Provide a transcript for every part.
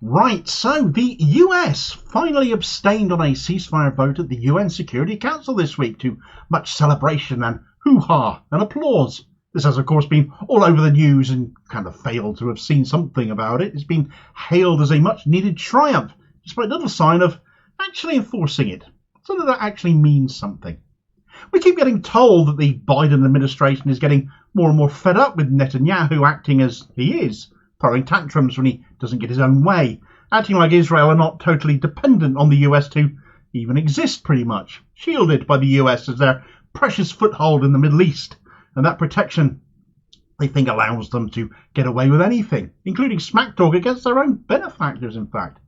Right, so the US finally abstained on a ceasefire vote at the UN Security Council this week, to much celebration and hoo-ha and applause. This has, of course, been all over the news and kind of failed to have seen something about it. It's been hailed as a much-needed triumph, despite little sign of actually enforcing it, so that actually means something. We keep getting told that the Biden administration is getting more and more fed up with Netanyahu acting as he is, throwing tantrums when he doesn't get his own way, acting like Israel are not totally dependent on the US to even exist, pretty much, shielded by the US as their precious foothold in the Middle East, and that protection they think allows them to get away with anything, including smack talk against their own benefactors, in fact.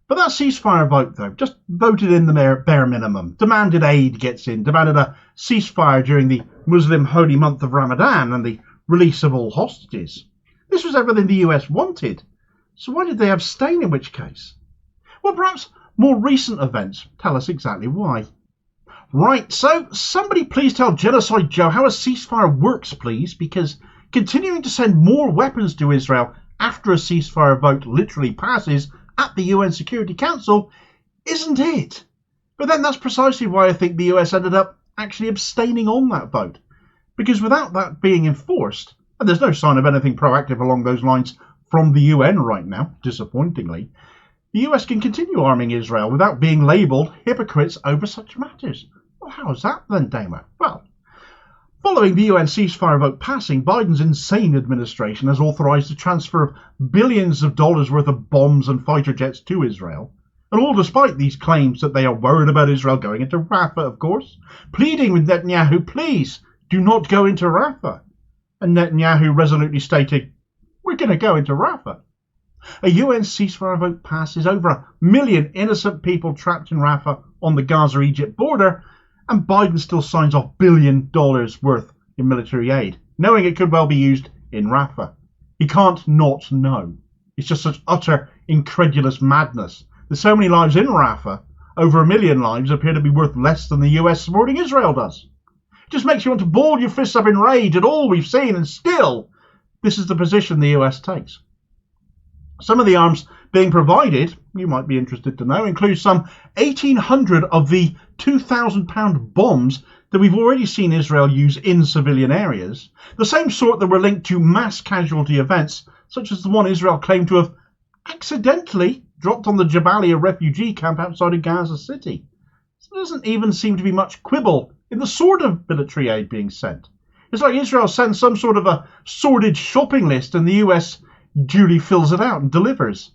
But that ceasefire vote, though, just voted in the bare minimum, demanded aid gets in, demanded a ceasefire during the Muslim holy month of Ramadan and the release of all hostages. This was everything the US wanted. So why did they abstain in which case? Well, perhaps more recent events tell us exactly why. Right, so somebody please tell Genocide Joe how a ceasefire works, please, because continuing to send more weapons to Israel after a ceasefire vote literally passes at the UN Security Council isn't it. But then that's precisely why I think the US ended up actually abstaining on that vote. Because without that being enforced, and there's no sign of anything proactive along those lines from the UN right now, disappointingly, the US can continue arming Israel without being labelled hypocrites over such matters. Well, how's that then, Damo? Well, following the UN ceasefire vote passing, Biden's insane administration has authorised the transfer of billions of dollars worth of bombs and fighter jets to Israel, and all despite these claims that they are worried about Israel going into Rafah, of course, pleading with Netanyahu, please, do not go into Rafah. And Netanyahu resolutely stated, we're going to go into Rafah. A UN ceasefire vote passes, over 1 million innocent people trapped in Rafah on the Gaza-Egypt border, and Biden still signs off $1 billion worth in military aid, knowing it could well be used in Rafah. He can't not know. It's just such utter incredulous madness that so many lives in Rafah, over 1 million lives, appear to be worth less than the US supporting Israel does. It just makes you want to ball your fists up in rage at all we've seen, and still, this is the position the US takes. Some of the arms being provided, you might be interested to know, include some 1,800 of the 2,000-pound bombs that we've already seen Israel use in civilian areas, the same sort that were linked to mass casualty events, such as the one Israel claimed to have accidentally dropped on the Jabalia refugee camp outside of Gaza City. So there doesn't even seem to be much quibble in the sort of military aid being sent. It's like Israel sends some sort of a sordid shopping list and the US duly fills it out and delivers.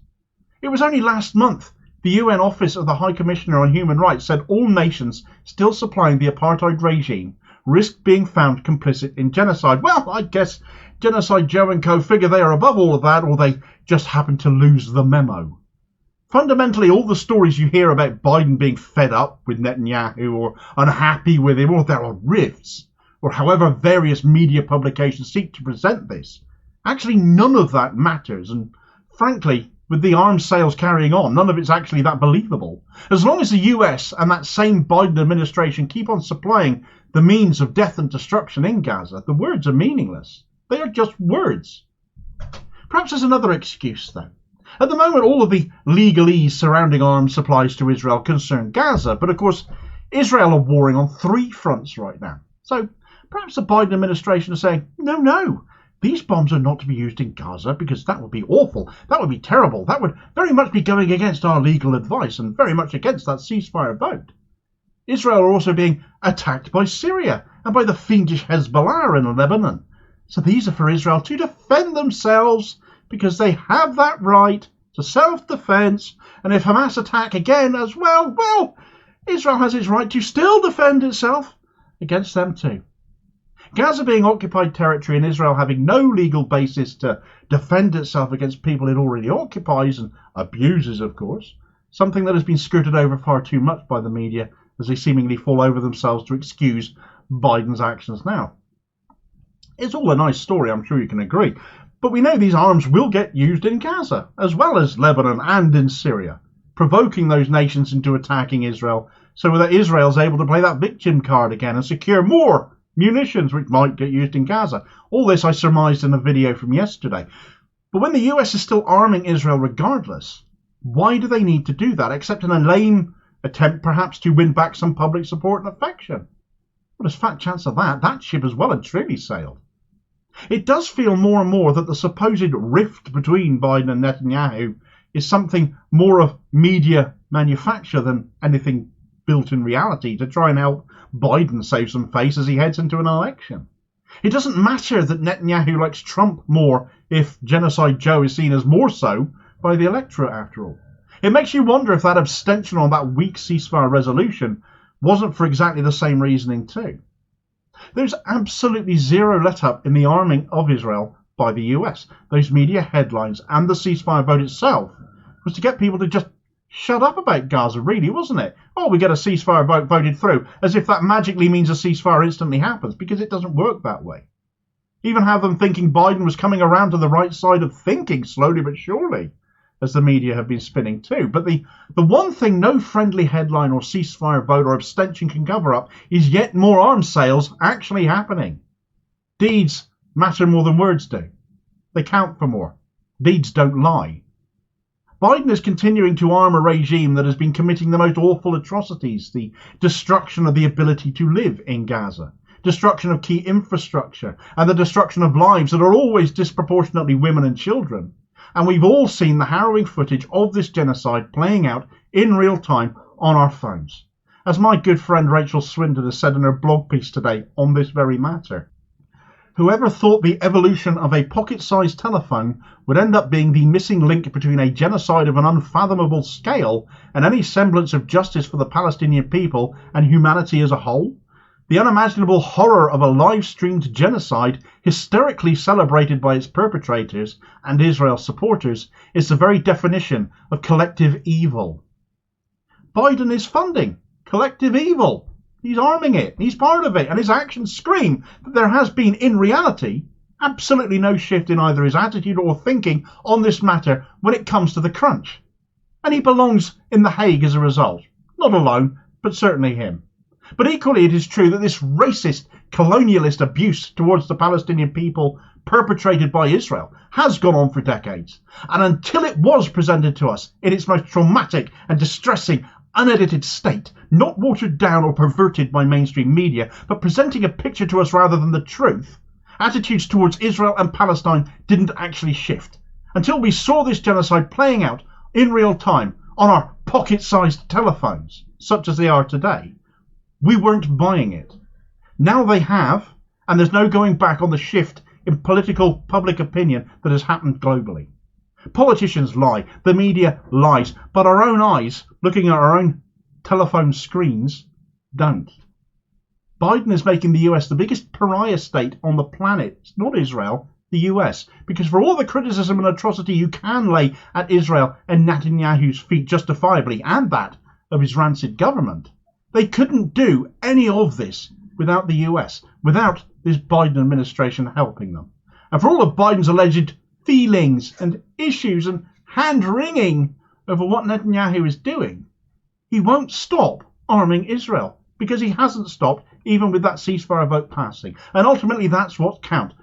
It was only last month the UN Office of the High Commissioner on Human Rights said all nations still supplying the apartheid regime risked being found complicit in genocide. Well, I guess Genocide Joe and co figure they are above all of that, or they just happen to lose the memo. Fundamentally, all the stories you hear about Biden being fed up with Netanyahu or unhappy with him, or there are rifts, or however various media publications seek to present this, actually none of that matters, and frankly, with the arms sales carrying on, none of it's actually that believable. As long as the US and that same Biden administration keep on supplying the means of death and destruction in Gaza, the words are meaningless. They are just words. Perhaps there's another excuse, though. At the moment, all of the legalese surrounding arms supplies to Israel concern Gaza, but of course, Israel are warring on 3 fronts right now. So perhaps the Biden administration is saying, no, these bombs are not to be used in Gaza because that would be awful, that would be terrible, that would very much be going against our legal advice and very much against that ceasefire vote. Israel are also being attacked by Syria and by the fiendish Hezbollah in Lebanon. So these are for Israel to defend themselves because they have that right to self-defense, and if Hamas attack again as well, Israel has its right to still defend itself against them too. Gaza being occupied territory and Israel having no legal basis to defend itself against people it already occupies and abuses, of course, something that has been skirted over far too much by the media as they seemingly fall over themselves to excuse Biden's actions now. It's all a nice story, I'm sure you can agree, but we know these arms will get used in Gaza, as well as Lebanon and in Syria, provoking those nations into attacking Israel so that Israel's able to play that victim card again and secure more munitions which might get used in Gaza. All this I surmised in a video from yesterday. But when the US is still arming Israel regardless, Why do they need to do that, except in a lame attempt perhaps to win back some public support and affection? Well, there's fat chance of that. That ship has well and truly sailed. It does feel more and more that the supposed rift between Biden and Netanyahu is something more of media manufacture than anything built in reality to try and help Biden save some face as he heads into an election. It doesn't matter that Netanyahu likes Trump more if Genocide Joe is seen as more so by the electorate after all. It makes you wonder if that abstention on that weak ceasefire resolution wasn't for exactly the same reasoning too. There's absolutely zero let-up in the arming of Israel by the US. Those media headlines and the ceasefire vote itself was to get people to just shut up about Gaza, really, wasn't it? Oh, we get a ceasefire vote voted through, as if that magically means a ceasefire instantly happens, because it doesn't work that way. Even have them thinking Biden was coming around to the right side of thinking, slowly but surely, as the media have been spinning too. But the one thing no friendly headline or ceasefire vote or abstention can cover up is yet more arms sales actually happening. Deeds matter more than words do. They count for more. Deeds don't lie. Biden is continuing to arm a regime that has been committing the most awful atrocities, the destruction of the ability to live in Gaza, destruction of key infrastructure, and the destruction of lives that are always disproportionately women and children. And we've all seen the harrowing footage of this genocide playing out in real time on our phones. As my good friend Rachel Swindon has said in her blog piece today on this very matter, whoever thought the evolution of a pocket-sized telephone would end up being the missing link between a genocide of an unfathomable scale and any semblance of justice for the Palestinian people and humanity as a whole? The unimaginable horror of a live-streamed genocide hysterically celebrated by its perpetrators and Israel's supporters is the very definition of collective evil. Biden is funding collective evil. He's arming it. He's part of it. And his actions scream that there has been, in reality, absolutely no shift in either his attitude or thinking on this matter when it comes to the crunch. And he belongs in The Hague as a result. Not alone, but certainly him. But equally it is true that this racist, colonialist abuse towards the Palestinian people perpetrated by Israel has gone on for decades. And until it was presented to us in its most traumatic and distressing, unedited state, not watered down or perverted by mainstream media, but presenting a picture to us rather than the truth, attitudes towards Israel and Palestine didn't actually shift. Until we saw this genocide playing out in real time on our pocket-sized telephones, such as they are today, we weren't buying it. Now they have, and there's no going back on the shift in political public opinion that has happened globally. Politicians lie, the media lies, but our own eyes, looking at our own telephone screens, don't. Biden is making the US the biggest pariah state on the planet. It's not Israel, the US. Because for all the criticism and atrocity you can lay at Israel and Netanyahu's feet justifiably, and that of his rancid government, they couldn't do any of this without the US, without this Biden administration helping them. And for all of Biden's alleged feelings and issues and hand-wringing over what Netanyahu is doing, he won't stop arming Israel, because he hasn't stopped even with that ceasefire vote passing. And ultimately that's what counts.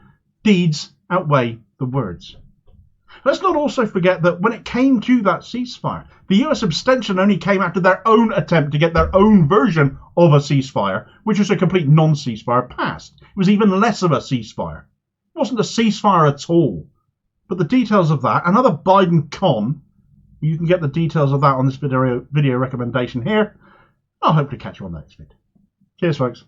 Deeds outweigh the words. Let's not also forget that when it came to that ceasefire, the US abstention only came after their own attempt to get their own version of a ceasefire, which was a complete non-ceasefire, passed. It was even less of a ceasefire. It wasn't a ceasefire at all. But the details of that, another Biden con, you can get the details of that on this video recommendation here. I'll hope to catch you on the next vid. Cheers, folks.